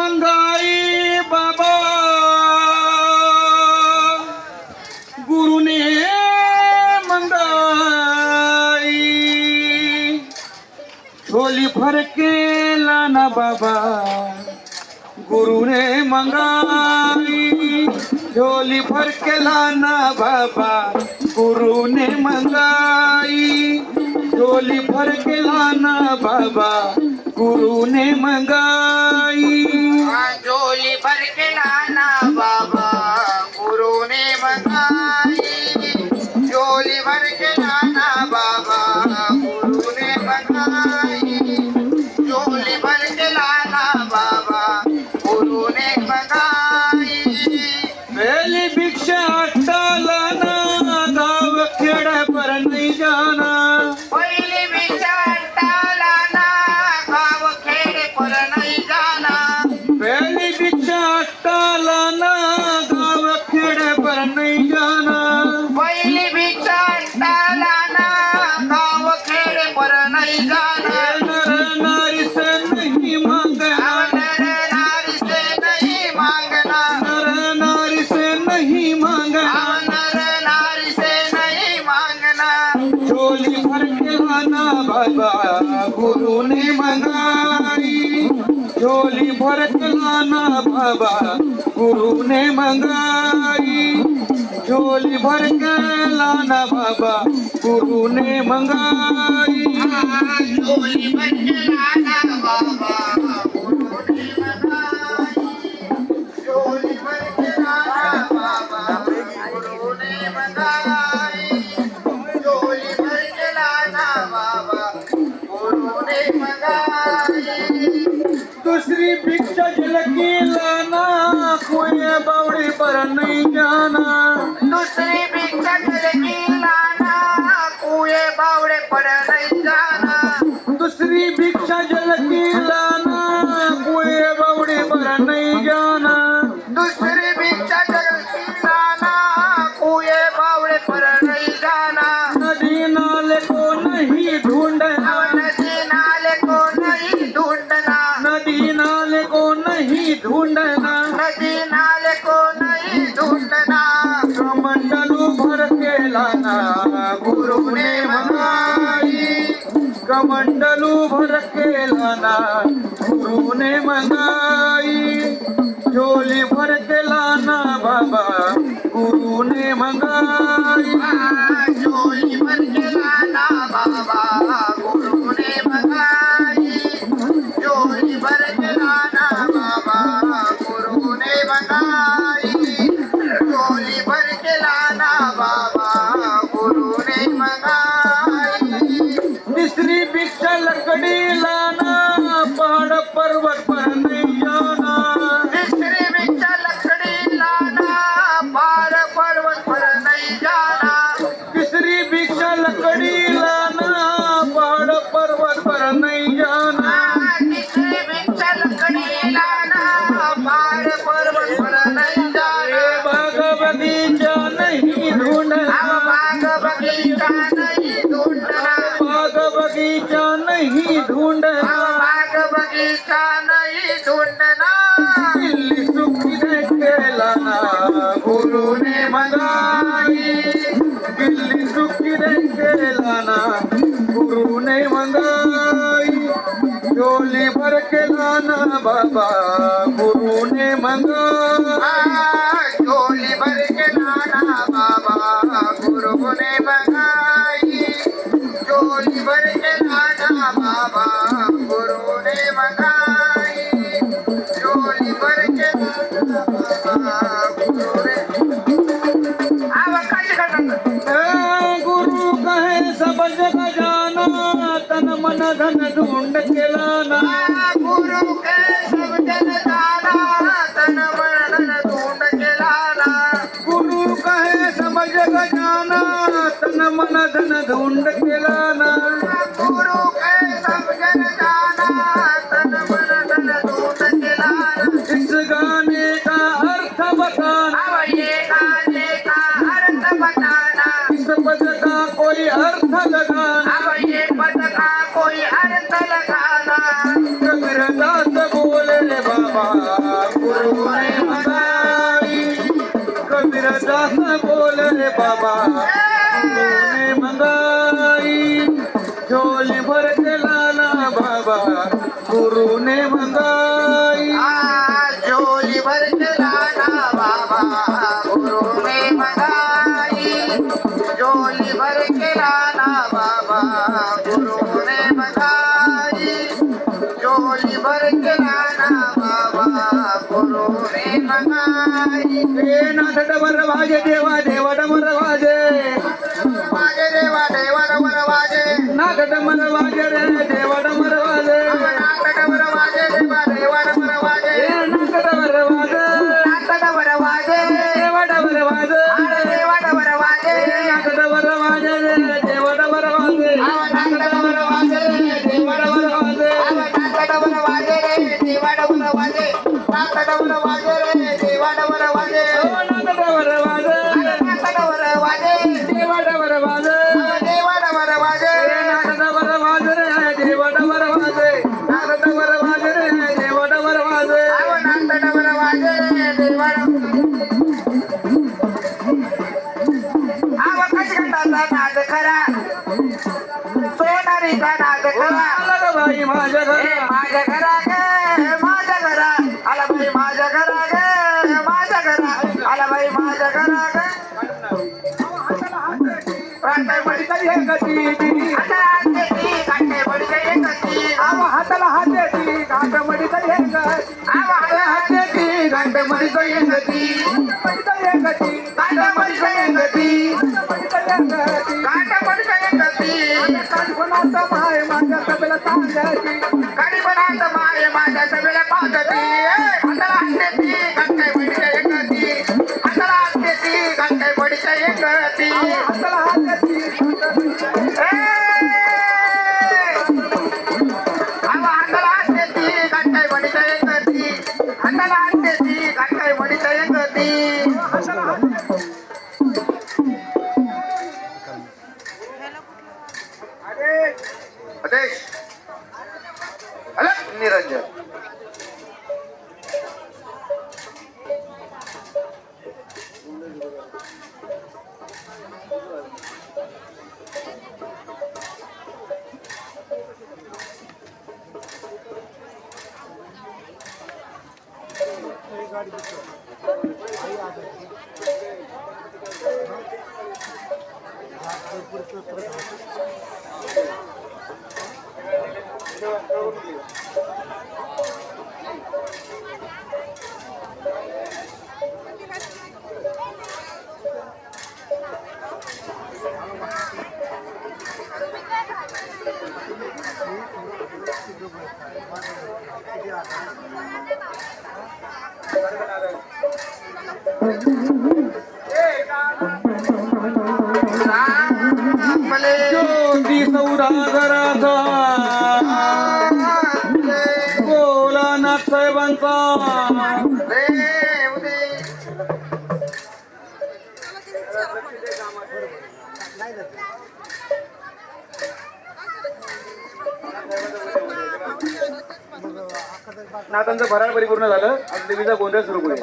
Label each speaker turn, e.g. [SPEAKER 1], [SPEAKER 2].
[SPEAKER 1] मंगाई बाबा गुरुने मंगाई झोली भर के लाना बाबा गुरुने मंगाई झोली भर के लाना बाबा गुरुने मंगाई झोली भर के लाना बाबा गुरुने मंगाई
[SPEAKER 2] झोली भर के लाना बाबा गुरुने मंगाई झोली भर के लाना बाबा गुरुने मंगाई झोली भर के लाना बाबा गुरुने मंगाई
[SPEAKER 1] पहली भिक्षा टालाना गाव खेड़ पर नहीं जाना
[SPEAKER 2] पहिली भिक्षा टालाना गाव खेड पर नाही जाना
[SPEAKER 1] पहली भिक्षा टालाना गाव खेड़ पर नहीं जाना
[SPEAKER 2] पहिली भिक्षा टालाना गाव खेड पर नाही जाना
[SPEAKER 1] नर नारी से नहीं मांगना
[SPEAKER 2] नर नारी से नहीं मांगना
[SPEAKER 1] नर नारी से नहीं मांगना
[SPEAKER 2] नर नारी से नहीं मांगना
[SPEAKER 1] झोली भर के लाना बाबा गुरु ने मंगाई झोली भर के लाना बाबा गुरु ने मंगाई झोली भर के लाना बाबा गुरु ने मंगाई
[SPEAKER 2] झोली भर के लाना बाबा गुरुने मंगाई झोली भर के लाना बाबा गुरुने मंगाई झोली भर के लाना बाबा गुरुने मंगाई
[SPEAKER 1] दूसरी भिक्षा झलकी लाना कोई बावड़ी पर नहीं जाना
[SPEAKER 2] दूसरी भिक्षा की लाना कुए बावड़े पर नहीं जाना
[SPEAKER 1] दूसरी भिक्षा झलकी लाना कोई बावड़ी पर नहीं जाना
[SPEAKER 2] दूसरी भिक्षा की लाना कुए बावड़े पर नहीं जाना
[SPEAKER 1] नदी नाले को नहीं ढूंढना
[SPEAKER 2] नदी नाले को नहीं ढूंढना
[SPEAKER 1] नदी नाले को नहीं ढूंढना
[SPEAKER 2] नदी नाले को नहीं ढूंढना
[SPEAKER 1] कमंडलू भर के लाना गुरु ने मंगाई कमंडलू भर के लाना गुरु ने मंगाई झोली भर के लाना बाबा गुरु ने मंगाई
[SPEAKER 2] झोली भर के लाना बाबा गुरुने मंगाई झोली भर के लाना बाबा गुरुने मंगाई झोली भर के लाना बाबा गुरुने मंगाई
[SPEAKER 1] तीसरी भिक्षा लकड़ी लाना पहाड़ पर्वत पर नहीं जाना
[SPEAKER 2] तीसरी भिक्षा लकड़ी लाना पार पर्वत पर नहीं जाना
[SPEAKER 1] तीसरी भिक्षा लकड़ी लाना पहाड़ पर्वत पर नहीं जाना
[SPEAKER 2] तीसरी भिक्षा लकड़ी लाना पार पर्वत पर नहीं जाना
[SPEAKER 1] बाग बगीचा नहीं ढूंढना
[SPEAKER 2] बाग बगीचा नहीं ढूंढना
[SPEAKER 1] बाग बगीचा नहीं ढूंढना
[SPEAKER 2] बाग बगीचा नहीं ढूंढना
[SPEAKER 1] दिल्ली सुखी देख के लाना गुरु ने मंगाई दिल्ली सुखी देख के लाना गुरु ने मंगाई झोली भर के लाना बाबा गुरु ने मंगाई
[SPEAKER 2] झोली भर के लाना बाबा गुरु ने मंगाई झोली भर के लाना बाबा गुरु ने मंगाई झोली भर के लाना बाबा गुरु ने आवाज करना
[SPEAKER 1] गुरु कहे सब जगह जाना तन मन धन ढूंढ के लाना
[SPEAKER 2] गुरु के सब जन जाना तन मन धन ढूंढ के लाना
[SPEAKER 1] गुरु कहे सब जगह जाना तन मन धन ढूंढ के लाना
[SPEAKER 2] गुरु के सब जन जाना तन मन धन ढूंढ के लाना
[SPEAKER 1] इस गाने का अर्थ बताना
[SPEAKER 2] अब ये गाने का अर्थ बताना
[SPEAKER 1] इस पद का कोई अर्थ लगाना
[SPEAKER 2] अब ये पद का कोई अर्थ लगाना
[SPEAKER 1] कबीरदास बोले रे बाबा गुरुने मंगाई कबीर दास बोले बाबा गुरुने मंगाई झोली भर के लाना बाबा गुरुने मंगाई
[SPEAKER 2] झोली भर के लाना बाबा गुरुने मंगाई झोली भर के लाना बाबा गुरुने मंगाई झोली भर के लाना बाबा गुरुने मंगाई
[SPEAKER 1] हे नाथ डमर वाजे देवा देवा डमर वाजे
[SPEAKER 2] वाजे देवा देवा डमर वाजे
[SPEAKER 1] नाथ डमर वाजे रे देवा डमर वाजे
[SPEAKER 2] नाथ डमर वाजे देवा देवा डमर वाजे
[SPEAKER 1] हे नाथ डमर वाजे
[SPEAKER 2] नाथ डमर वाजे
[SPEAKER 1] देवा डमर वाजे
[SPEAKER 2] देवा डमर वाजे
[SPEAKER 1] नाथ डमर वाजे रे देवा डमर वाजे
[SPEAKER 2] नाथ डमर वाजे
[SPEAKER 1] देवा डमर वाजे
[SPEAKER 2] नाथ डमर वाजे रे देवा डमर वाजे नाथ डमर वाजे रे देवा डमर वाजे
[SPEAKER 1] ओ नाथ डमर वाजे
[SPEAKER 2] नाथ डमर वाजे
[SPEAKER 1] देवा डमर वाजे
[SPEAKER 2] देवा डमर वाजे
[SPEAKER 1] हे नाथ डमर वाजे रे देवा डमर वाजे नाथ डमर वाजे रे देवा डमर वाजे
[SPEAKER 2] नाथ डमर वाजे रे देवा कशा नाद खरा सोनारीचा नाद खरा
[SPEAKER 1] आला ग बाई माझ्या घरा
[SPEAKER 2] माझ्या घरा गे माझ्या घरा आला बाई माझ्या घरा गे माझ्या घरा आला बाई माझ्या घरा गे रांगाई बडी तरी हे गती आता आणते ती काटे बडी तरी हे गती
[SPEAKER 1] हाताला हात देती घाट मडी तर हे गती हात देती घाट मडी तर हे गती मडी तर हे गती
[SPEAKER 2] काटा बडी तरी हे गती
[SPEAKER 1] मडी तर हे गती
[SPEAKER 2] काटा बडी तरी हे गती
[SPEAKER 1] काठपणाचा माय माझ्या सभेला सांगायची
[SPEAKER 2] कडी बनात माय माझ्या सगळ्या पाहती हाताला आणते ती काटे बडी तरी हे गती हाताला आणते ती काटे बडी तरी हे गती
[SPEAKER 1] हाताला हात देती
[SPEAKER 2] हाताला आणते ती काटे बडी तरी हे गती हाताला आणते ती काटे बडी तरी हे गती
[SPEAKER 1] हाताला हात देती
[SPEAKER 2] आदेश अलग निरंजन
[SPEAKER 1] ज्योती सौदागराचा बोला नाथ साहेबांचा नाथांचं फराळ परिपूर्ण झालं. आज देवीचा गोंधळ सुरू करूया.